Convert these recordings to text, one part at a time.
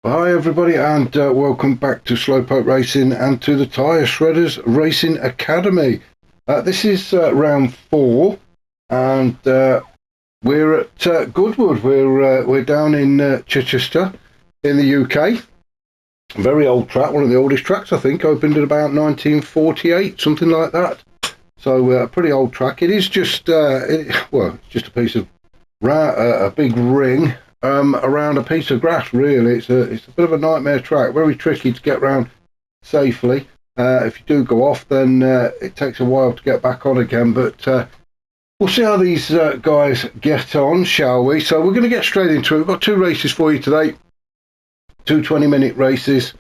Hi everybody, and welcome back to Slowpoke Racing and to the Tyre Shredders Racing Academy. This is round 4, and we're at Goodwood. We're down in Chichester in the UK. Very old track, one of the oldest tracks I think, opened in about 1948, something like that. So a pretty old track. It is just it's just a piece of a big ring around a piece of grass. Really, it's a bit of a nightmare track. Very tricky to get around safely. If you do go off, then it takes a while to get back on again. But we'll see how these guys get on, shall we? So we're going to get straight into it. We've got 2 races for you today. 2 20-minute races.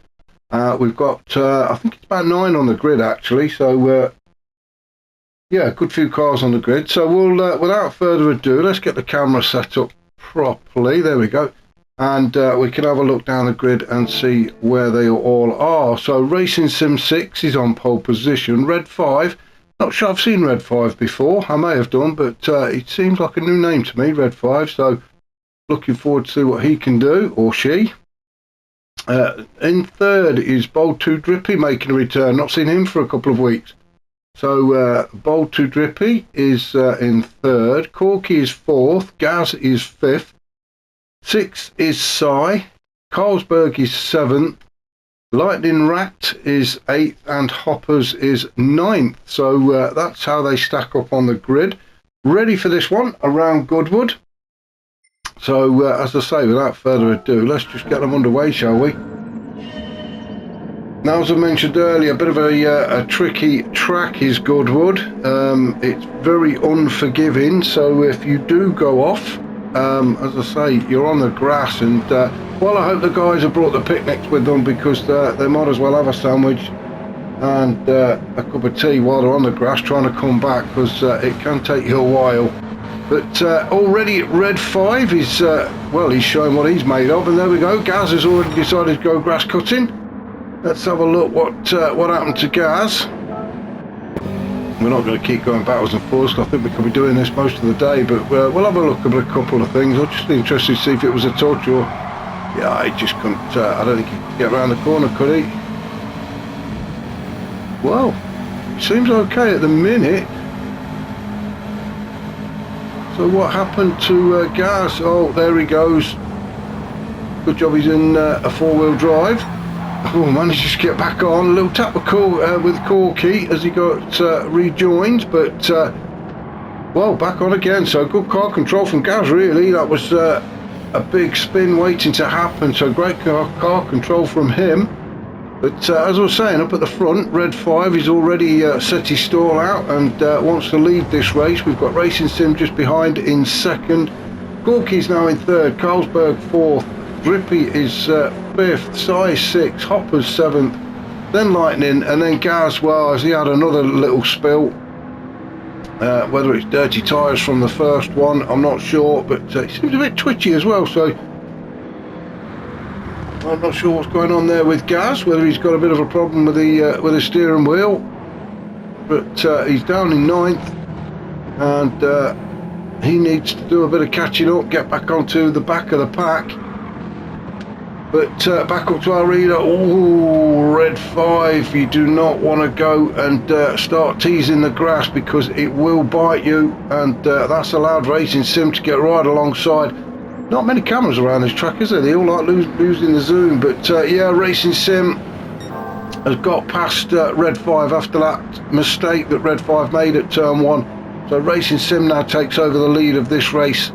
We've got I think it's about 9 on the grid actually. So yeah, a good few cars on the grid. So we'll, without further ado, let's get the camera set up properly. There we go. And we can have a look down the grid and see where they all are. So Racing Sim 6 is on pole position. Red 5, not sure I've seen Red 5 before. I may have done, but it seems like a new name to me, Red 5. So looking forward to see what he can do, or she. In third is Bold 2 Drippy making a return. Not seen him for a couple of weeks. So Bold 2 Drippy is in third, Corky is fourth, Gaz is fifth, 6 is Cy, Carlsberg is seventh, Lightning Rat is eighth, and Hoppers is ninth. So that's how they stack up on the grid. Ready for this one around Goodwood. So as I say, without further ado, let's just get them underway, shall we? Now, as I mentioned earlier, a bit of a tricky track is Goodwood. It's very unforgiving, so if you do go off, as I say, you're on the grass, and well, I hope the guys have brought the picnics with them, because they might as well have a sandwich and a cup of tea while they're on the grass trying to come back, because it can take you a while. But already Red 5 is, well, he's showing what he's made of, and there we go, Gaz has already decided to go grass cutting. Let's have a look what happened to Gaz. We're not going to keep going backwards and forwards. I think we could be doing this most of the day, but we'll have a look at a couple of things. I'm just interested to see if it was a touch or... Yeah, he just couldn't... I don't think he could get around the corner, could he? Well, it seems okay at the minute. So what happened to Gaz? Oh, there he goes. Good job he's in a four-wheel drive. Oh, managed to get back on. A little tap with Corky as he got rejoined, but well, back on again. So good car control from Gaz, really. That was a big spin waiting to happen, so great car control from him. But as I was saying, up at the front, Red 5 is already set his stall out and wants to lead this race. We've got Racing Sim just behind in second. Corky's now in third, Carlsberg fourth, Drippy is fifth, Cy 6th, Hopper's 7th, then Lightning, and then Gaz, well, as he had another little spill. Whether it's dirty tyres from the first one, I'm not sure, but he seems a bit twitchy as well, so I'm not sure what's going on there with Gaz, whether he's got a bit of a problem with the steering wheel. But he's down in 9th, and he needs to do a bit of catching up, get back onto the back of the pack. But back up to our reader. Oh, Red 5, you do not want to go and start teasing the grass, because it will bite you, and that's allowed Racing Sim to get right alongside. Not many cameras around this track, is there? They all like losing the zoom, but yeah, Racing Sim has got past Red 5 after that mistake that Red 5 made at turn 1. So Racing Sim now takes over the lead of this race,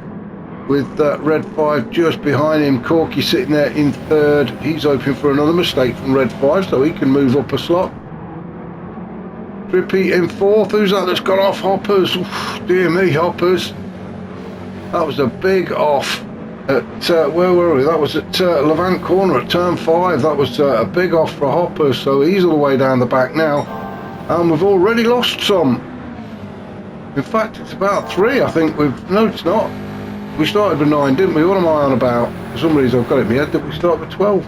with Red 5 just behind him. Corky sitting there in third. He's hoping for another mistake from Red 5 so he can move up a slot. Drippy in fourth. Who's that that's gone off? Hoppers. Oof, dear me, Hoppers. That was a big off at, where were we? That was at Levant Corner at turn 5. That was a big off for Hoppers, so he's all the way down the back now. And we've already lost some. In fact, it's about 3, I think. No, it's not. We started with 9, didn't we? What am I on about? For some reason I've got it in my head that we started with 12.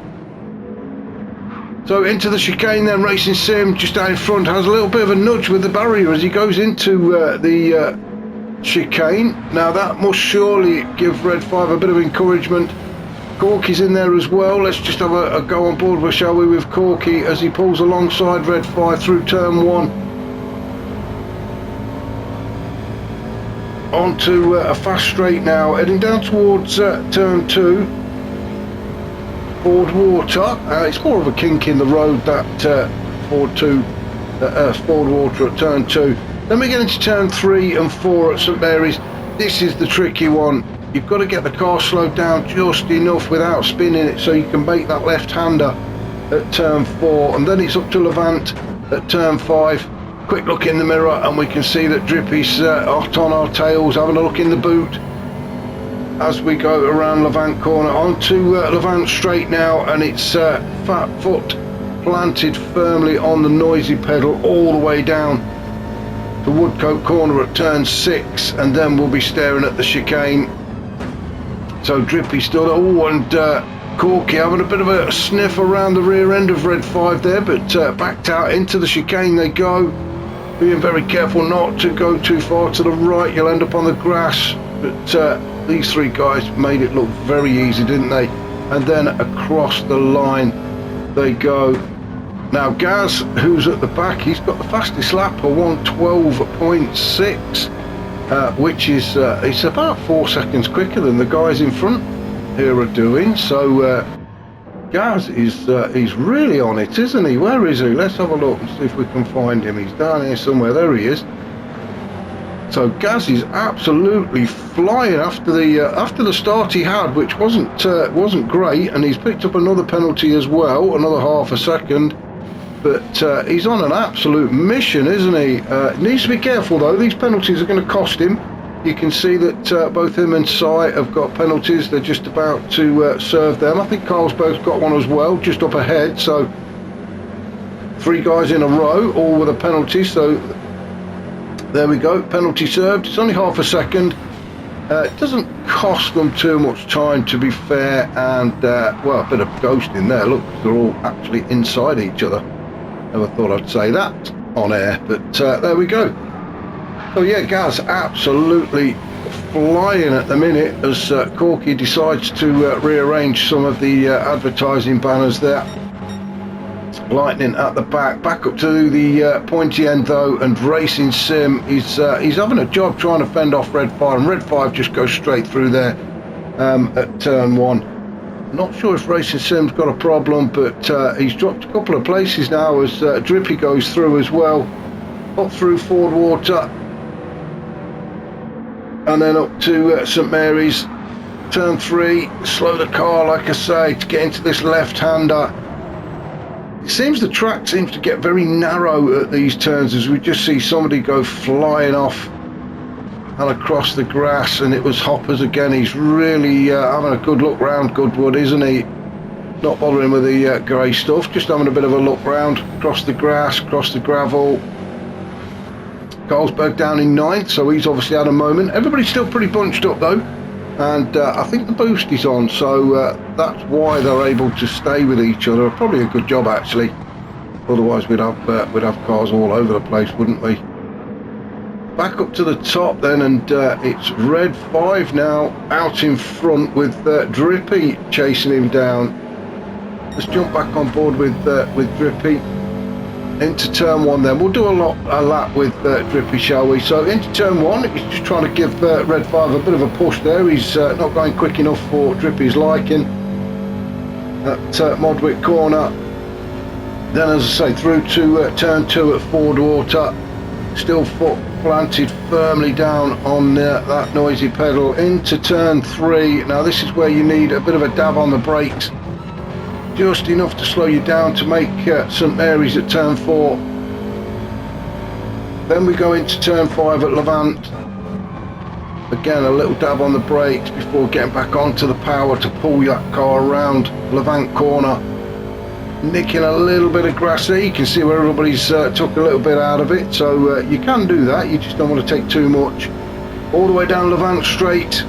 So into the chicane then, Racing Sim just down in front has a little bit of a nudge with the barrier as he goes into the chicane. Now that must surely give Red 5 a bit of encouragement Corky's in there as well. Let's just have a go on board, shall we, with Corky as he pulls alongside Red 5 through turn 1. Onto a fast straight now, heading down towards turn 2. Ford Water. It's more of a kink in the road, that Ford Water at turn 2. Then we get into turn 3 and 4 at St Mary's. This is the tricky one. You've got to get the car slowed down just enough without spinning it so you can make that left-hander at turn 4, and then it's up to Levant at turn 5. Quick look in the mirror and we can see that Drippy's hot on our tails, having a look in the boot as we go around Levant corner. Onto Levant straight now, and it's fat foot planted firmly on the noisy pedal all the way down to Woodcote corner at turn 6, and then we'll be staring at the chicane. So Drippy still, and Corky having a bit of a sniff around the rear end of Red 5 there, but backed out into the chicane they go. Being very careful not to go too far to the right, you'll end up on the grass. But these three guys made it look very easy, didn't they? And then across the line they go. Now Gaz, who's at the back, he's got the fastest lap of 1:12.6. Which is it's about 4 seconds quicker than the guys in front here are doing. So Gaz is he's really on it, isn't he? Where is he? Let's have a look and see if we can find him. He's down here somewhere. There he is. So Gaz is absolutely flying after the start he had, which wasn't great, and he's picked up another penalty as well, another half a second. But he's on an absolute mission, isn't he? Needs to be careful though. These penalties are going to cost him. You can see that both him and Sai have got penalties. They're just about to serve them. I think Carlsberg's got one as well, just up ahead. So 3 guys in a row, all with a penalty. So there we go, penalty served. It's only half a second. It doesn't cost them too much time, to be fair. And well, a bit of ghosting there. Look, they're all actually inside each other. Never thought I'd say that on air, but there we go. So yeah, Gaz absolutely flying at the minute as Corky decides to rearrange some of the advertising banners there. Lightning at the back up to the pointy end though, and Racing Sim he's having a job trying to fend off Red 5, and Red 5 just goes straight through there at turn 1. Not sure if Racing Sim's got a problem, but he's dropped a couple of places now as Drippy goes through as well. Up through Ford Water, and then up to St Mary's. Turn 3, slow the car, like I say, to get into this left-hander. It seems the track seems to get very narrow at these turns, as we just see somebody go flying off and across the grass, and it was Hoppers again. He's really having a good look round Goodwood, isn't he? Not bothering with the grey stuff, just having a bit of a look round across the grass, across the gravel. Carlsberg down in 9th, so he's obviously had a moment. Everybody's still pretty bunched up though, and I think the boost is on, so that's why they're able to stay with each other. Probably a good job actually, otherwise we'd have cars all over the place, wouldn't we? Back up to the top then, and it's Red 5 now out in front with Drippy chasing him down. Let's jump back on board with Drippy into turn 1 then. We'll do a lap with Drippy, shall we? So into turn 1, he's just trying to give Red 5 a bit of a push there. He's not going quick enough for Drippy's liking at Modwick corner. Then, as I say, through to turn 2 at Ford Water. Still foot planted firmly down on that noisy pedal. Into turn 3. Now this is where you need a bit of a dab on the brakes, just enough to slow you down to make St Mary's at turn 4. Then we go into turn 5 at Levant. Again, a little dab on the brakes before getting back onto the power to pull that car around Levant corner. Nicking a little bit of grass there. You can see where everybody's took a little bit out of it, so you can do that, you just don't want to take too much. All the way down Levant straight,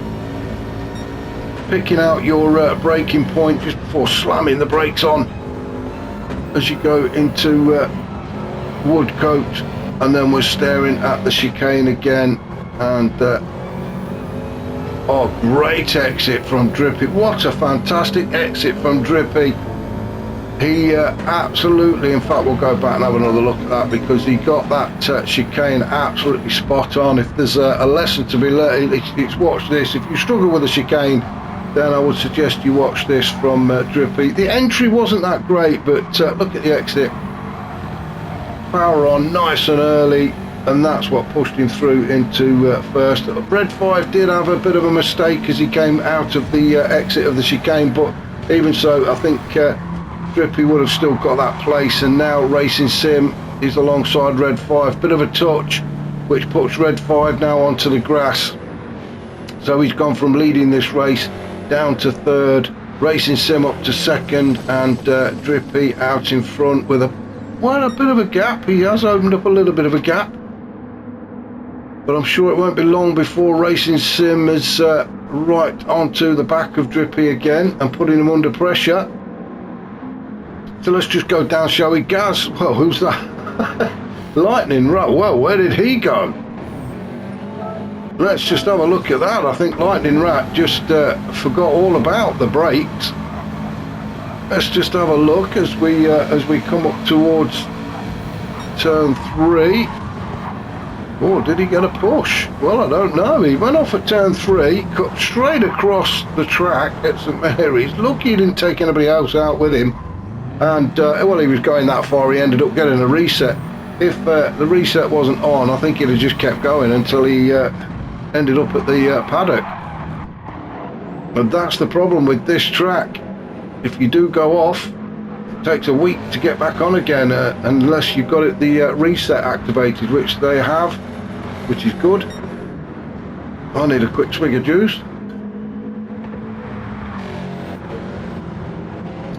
picking out your braking point just before slamming the brakes on as you go into Woodcote, and then we're staring at the chicane again, and Oh, great exit from Drippy. What a fantastic exit from Drippy. He absolutely, in fact, we'll go back and have another look at that, because he got that chicane absolutely spot on. If there's a lesson to be learned, it's watch this. If you struggle with a chicane, then I would suggest you watch this from Drippy. The entry wasn't that great, but look at the exit. Power on, nice and early, and that's what pushed him through into first. Red 5 did have a bit of a mistake as he came out of the exit of the chicane, but even so, I think Drippy would have still got that place. And now Racing Sim is alongside Red 5. Bit of a touch, which puts Red 5 now onto the grass. So he's gone from leading this race down to third. Racing Sim up to second, and Drippy out in front with a bit of a gap. He has opened up a little bit of a gap, but I'm sure it won't be long before Racing Sim is right onto the back of Drippy again and putting him under pressure. So let's just go down, shall we? Gaz, well, who's that? Lightning Rat, well, where did he go? Let's just have a look at that. I think Lightning Rat just forgot all about the brakes. Let's just have a look as we come up towards turn 3. Oh, did he get a push? Well, I don't know. He went off at turn 3, cut straight across the track at St Mary's. Lucky he didn't take anybody else out with him. And, well, he was going that far, he ended up getting a reset. If the reset wasn't on, I think he'd have just kept going until he ended up at the paddock. But that's the problem with this track. If you do go off, it takes a week to get back on again, unless you've got it the reset activated, which they have, which is good. I need a quick swig of juice.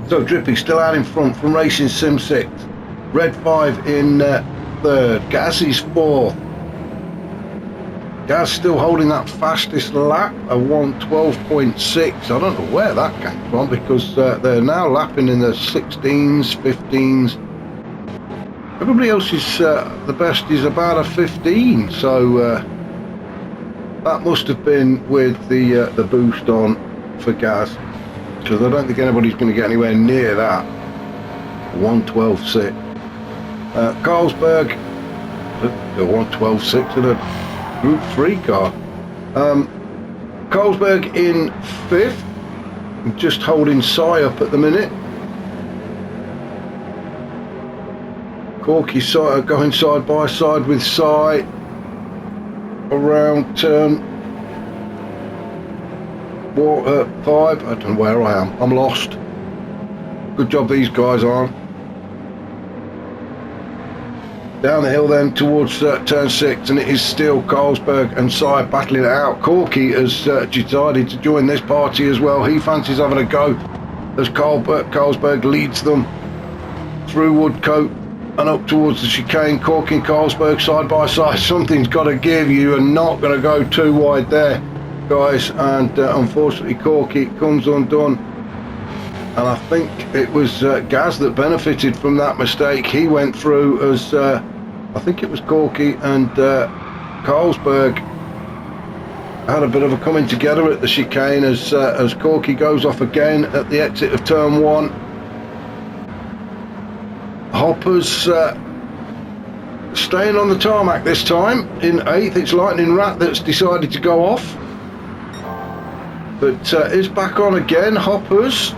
So Drippy still out in front from Racing Sim 6. Red 5 in third. Gaz is 4th. Gaz still holding that fastest lap, a 1:12.6. I don't know where that came from, because they're now lapping in the 16s, 15s. Everybody else is, the best is about a 15, so that must have been with the boost on for Gaz, because I don't think anybody's going to get anywhere near that. 1:12.6. Carlsberg, the 1:12.6 in a Group 3 car. Carlsberg in 5th, just holding Cy up at the minute. Corky going side by side with Cy around turn 5. I don't know where I am. I'm lost. Good job these guys aren't. Down the hill then towards turn 6, and it is still Carlsberg and Cy battling it out. Corky has decided to join this party as well. He fancies having a go as Carlsberg leads them through Woodcote and up towards the chicane. Corky and Carlsberg side by side. Something's got to give. You are not going to go too wide there, guys, and unfortunately Corky comes undone. And I think it was Gaz that benefited from that mistake. He went through as I think it was Corky and Carlsberg had a bit of a coming together at the chicane as Corky goes off again at the exit of turn 1. Hopper's staying on the tarmac this time in 8th. It's Lightning Rat that's decided to go off, but is back on again. Hopper's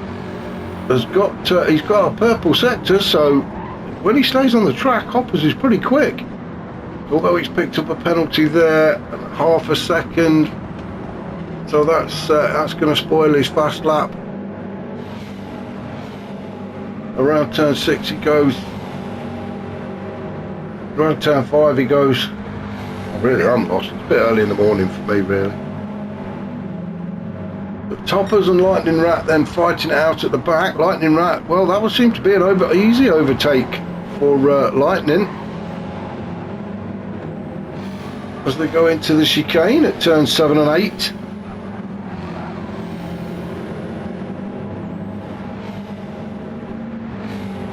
has got he's got a purple sector, so when he stays on the track, Hoppers is pretty quick, although he's picked up a penalty there, half a second, so that's going to spoil his fast lap. Around turn 6 he goes, around turn 5 he goes. Really, I'm lost. It's a bit early in the morning for me, really. Toppers and Lightning Rat then fighting it out at the back. Lightning Rat, well, that would seem to be an easy overtake for Lightning as they go into the chicane at turn 7 and 8.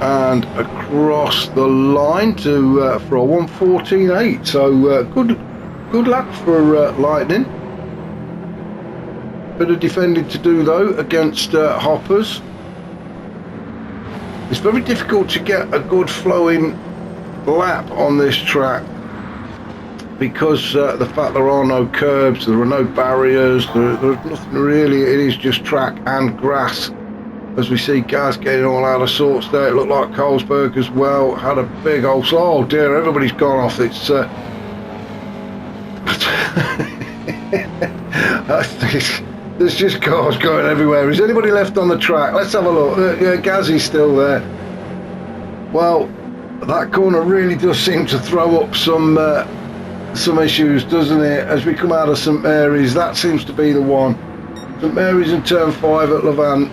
And across the line to for a 1:14.8. So good lap for Lightning. Bit of defending to do though against hoppers. It's very difficult to get a good flowing lap on this track because the fact there are no curbs, there are no barriers, there's nothing really. It is just track and grass. As we see Gaz getting all out of sorts there. It looked like Carlsberg as well had a big old, oh dear, everybody's gone off. It's there's just cars going everywhere. Is anybody left on the track? Let's have a look. Gazzy's still there. Well, that corner really does seem to throw up some issues, doesn't it? As we come out of St Mary's, that seems to be the one. St Mary's in turn 5 at Levant.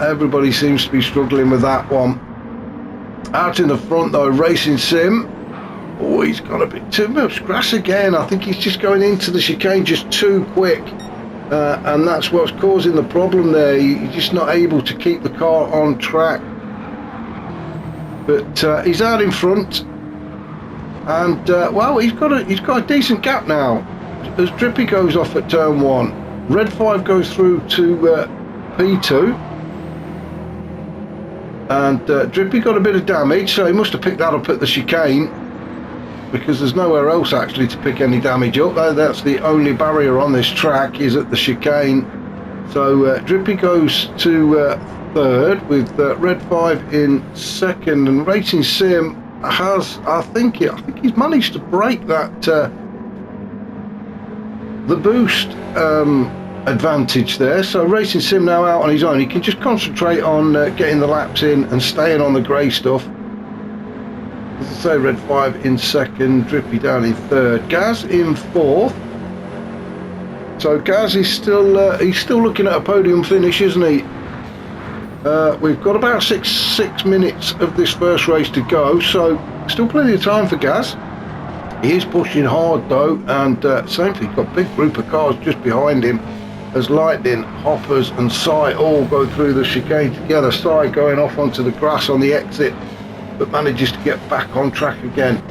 Everybody seems to be struggling with that one. Out in the front though, Racing Sim. Oh, he's got a bit too much grass again. I think he's just going into the chicane just too quick. And that's what's causing the problem there. You're just not able to keep the car on track. But he's out in front, and well, he's got a decent gap now. As Drippy goes off at turn 1, Red 5 goes through to P2, and Drippy got a bit of damage, so he must have picked that up at the chicane, because there's nowhere else actually to pick any damage up. That's the only barrier on this track, is at the chicane. So Drippy goes to 3rd with Red 5 in 2nd, and Racing Sim has, I think he's managed to break that the boost advantage there. So Racing Sim now out on his own. He can just concentrate on getting the laps in and staying on the grey stuff. As I say, Red 5 in 2nd, Drippy down in 3rd, Gaz in 4th. So Gaz is still he's still looking at a podium finish, isn't he? We've got about six minutes of this first race to go, so still plenty of time for Gaz. He is pushing hard though, and same thing, got a big group of cars just behind him as Lightning, Hoppers and Sai all go through the chicane together. Sai going off onto the grass on the exit, but manages to get back on track again.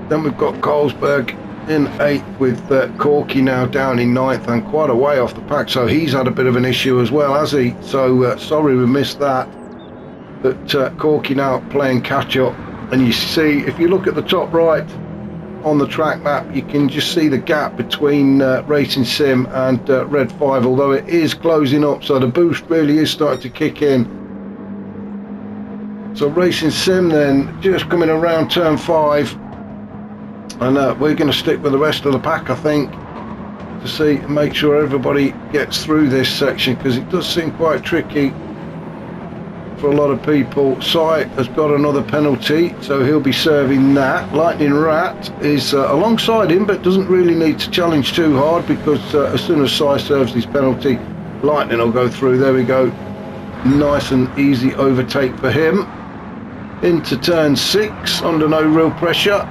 Then we've got Carlsberg in 8th with Corky now down in 9th and quite a way off the pack, so he's had a bit of an issue as well, has he? So sorry we missed that, but Corky now playing catch up. And you see, if you look at the top right on the track map, you can just see the gap between Racing Sim and Red 5, although it is closing up, so the boost really is starting to kick in. So Racing Sim then just coming around turn 5, and we're going to stick with the rest of the pack, I think, to see, make sure everybody gets through this section, because it does seem quite tricky for a lot of people. Sai has got another penalty, so he'll be serving that. Lightning Rat is alongside him, but doesn't really need to challenge too hard, because as soon as Sai serves his penalty, Lightning will go through. There we go, nice and easy overtake for him. Into turn 6 under no real pressure.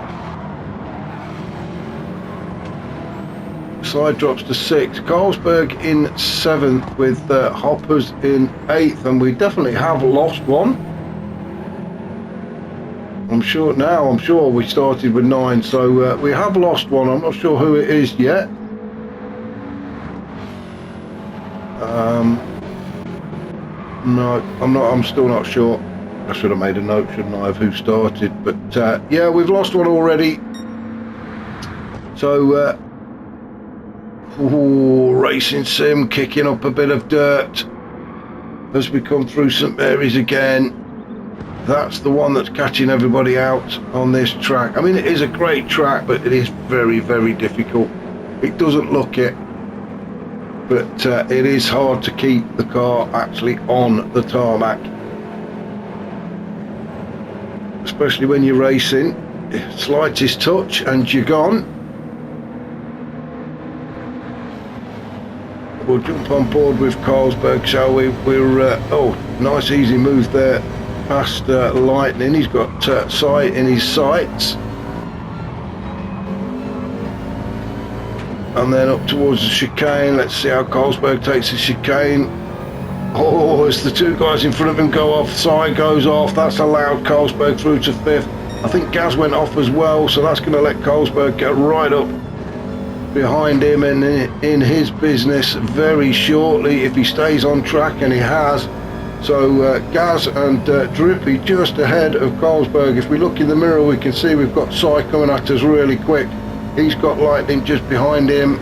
Side drops to 6. Carlsberg in 7th with Hoppers in 8th, and we definitely have lost one. I'm sure we started with 9, so we have lost one. I'm not sure who it is yet. No, I'm still not sure. I should have made a note, shouldn't I, of who started, but yeah, we've lost one already. So Racing Sim kicking up a bit of dirt as we come through St Mary's again. That's the one that's catching everybody out on this track. I mean, it is a great track, but it is very, very difficult. It doesn't look it, but it is hard to keep the car actually on the tarmac, especially when you're racing. Slightest touch and you're gone. We'll jump on board with Carlsberg, shall we? We're oh, nice easy move there past Lightning. He's got Sai in his sights, and then up towards the chicane. Let's see how Carlsberg takes the chicane. Oh, as the two guys in front of him go off, Sai goes off. That's allowed Carlsberg through to 5th. I think Gaz went off as well, so that's going to let Carlsberg get right up behind him and in his business very shortly if he stays on track, and he has. So Gaz and Drippy just ahead of Carlsberg. If we look in the mirror, we can see we've got Si coming at us really quick. He's got Lightning just behind him.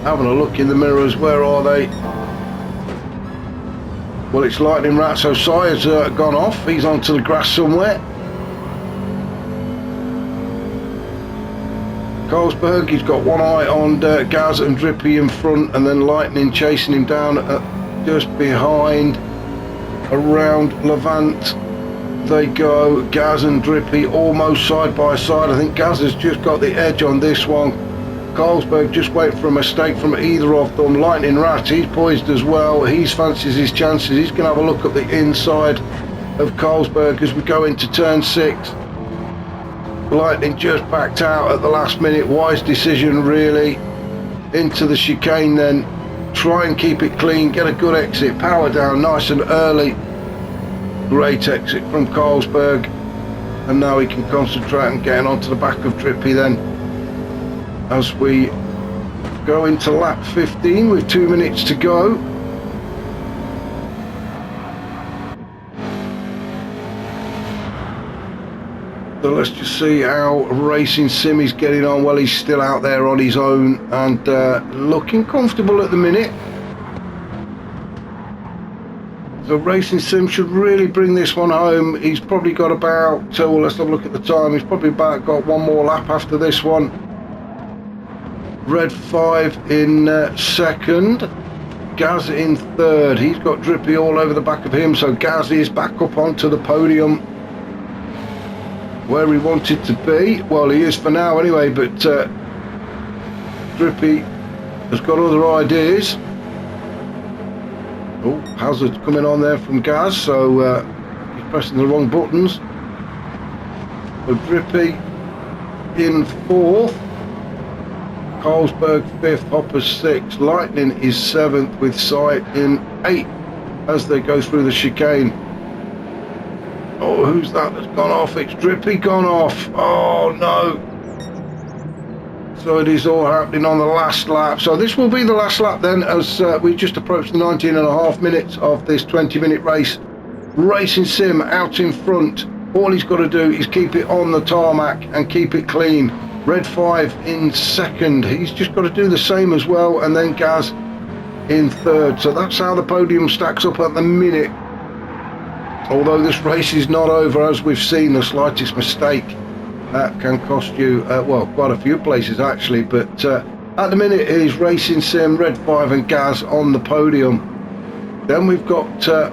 Having a look in the mirrors, where are they? Well, it's Lightning Rat, so Si has gone off. He's onto the grass somewhere. Carlsberg, he's got one eye on Gaz and Drippy in front, and then Lightning chasing him down just behind. Around Levant they go. Gaz and Drippy almost side by side. I think Gaz has just got the edge on this one. Carlsberg just waiting for a mistake from either of them. Lightning Rat, he's poised as well. He fancies his chances. He's going to have a look at the inside of Carlsberg as we go into turn 6. Lightning just backed out at the last minute. Wise decision really. Into the chicane then. Try and keep it clean. Get a good exit. Power down nice and early. Great exit from Carlsberg. And now he can concentrate on getting onto the back of Drippy then. As we go into lap 15 with 2 minutes to go. So let's just see how Racing Sim is getting on. Well, he's still out there on his own and looking comfortable at the minute. So Racing Sim should really bring this one home. He's probably got about, well, let's have a look at the time. He's probably about got one more lap after this one. Red 5 in second. Gaz in third. He's got Drippy all over the back of him, so Gaz is back up onto the podium where he wanted to be. Well, he is for now anyway, but Drippy has got other ideas. Oh, hazard coming on there from Gaz, so he's pressing the wrong buttons. So Drippy in fourth. Carlsberg 5th, Hopper 6th, Lightning is 7th with Sight in 8th as they go through the chicane. Oh, who's that that's gone off? It's Drippy gone off. Oh no. So it is all happening on the last lap. So this will be the last lap then, as we just approached the 19.5 minutes of this 20-minute race. Racing Sim out in front. All he's got to do is keep it on the tarmac and keep it clean. Red 5 in second. He's just got to do the same as well, and then Gaz in third. So that's how the podium stacks up at the minute. Although this race is not over, as we've seen, the slightest mistake that can cost you, well, quite a few places actually, but at the minute it is Racing Sim, Red 5 and Gaz on the podium. Then we've got,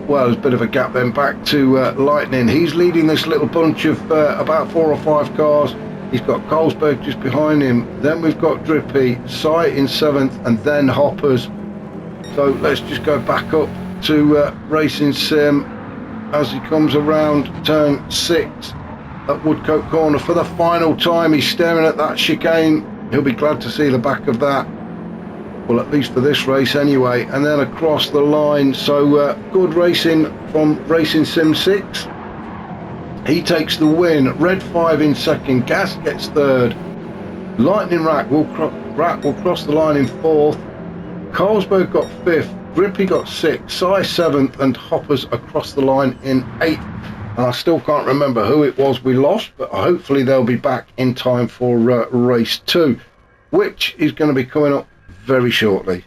well, there's a bit of a gap then back to Lightning. He's leading this little bunch of about 4 or 5 cars. He's got Carlsberg just behind him. Then we've got Drippy, Sight in 7th, and then Hoppers. So let's just go back up to Racing Sim as he comes around turn 6 at Woodcote Corner for the final time. He's staring at that chicane. He'll be glad to see the back of that. Well, at least for this race anyway. And then across the line. So good racing from Racing Sim 6. He takes the win. Red 5 in second. Gaz gets third. Lightning Rat will cross the line in 4th. Carlsberg got 5th. Drippy got 6th. Si 7th. And Hoppers across the line in 8th. And I still can't remember who it was we lost, but hopefully they'll be back in time for race 2, which is going to be coming up very shortly.